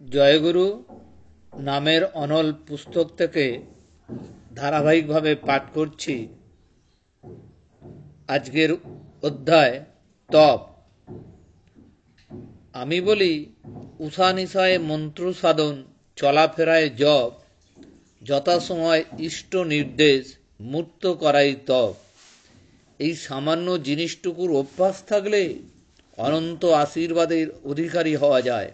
জয়গুরু নামের অনল পুস্তক থেকে ধারাবাহিকভাবে পাঠ করছি। আজকের অধ্যায় তপ। আমি বলি, উষানিশায় মন্ত্র সাধন, চলাফেরায় জপ, যথাসময় ইষ্ট নির্দেশ, মূর্ত করাই তপ। এই সামান্য জিনিসটুকুর অভ্যাস থাকলে অনন্ত আশীর্বাদের অধিকারী হওয়া যায়।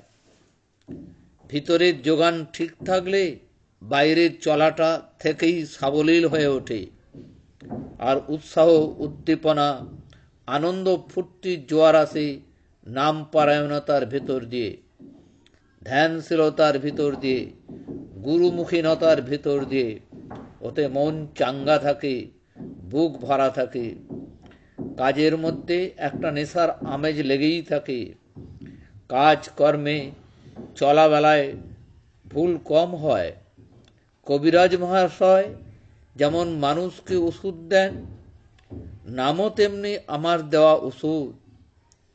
ভিতরের যোগান ঠিক থাকলে বাইরের চলাটা থেকেই সাবলীল হয়ে ওঠে। আর উৎসাহ, উদ্দীপনা, আনন্দ, ফুর্তির জোয়ার আসে নাম পারায়ণতার ভেতর দিয়ে, ধ্যানশীলতার ভিতর দিয়ে, গুরুমুখীনতার ভিতর দিয়ে। ওতে মন চাঙ্গা থাকে, বুক ভরা থাকে। কাজের মধ্যে একটা নেশার আমেজ লেগেই থাকে। কাজ কর্মে চলাবেলায় ভুল কম হয়। কবিরাজ মহাশয় যেমন মানুষকে ওষুধ দেন, নামও তেমনি আমার দেওয়া ওষুধ।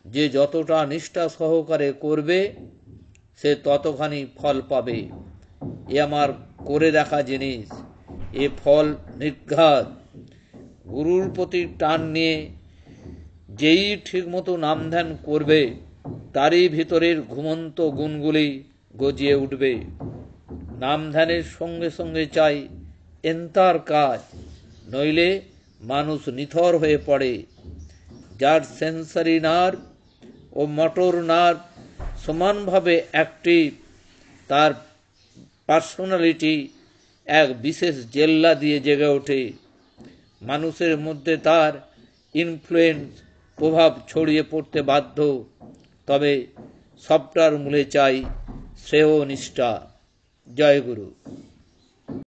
যে যতটা নিষ্ঠা সহকারে করবে সে ততখানি ফল পাবে। এ আমার করে দেখা জিনিস, এ ফল নির্ঘাত। গুরুর প্রতি টান নিয়ে যেই ঠিকমতো নাম ধ্যান করবে তারই ভিতরের ঘুমন্ত গুণগুলি গজিয়ে উঠবে। নাম ধ্যানের সঙ্গে সঙ্গে চাই এন্তার কাজ, নইলে মানুষ নিথর হয়ে পড়ে। যার সেন্সারি নার্ভ ও মোটর নার্ভ সমানভাবে অ্যাক্টিভ, তার পার্সোনালিটি এক বিশেষ জেল্লা দিয়ে জেগে ওঠে। মানুষের মধ্যে তার ইনফ্লুয়েন্স, প্রভাব ছড়িয়ে পড়তে বাধ্য। তবে সবটার মূলে চাই শ্রেয় নিষ্ঠা। জয় গুরু।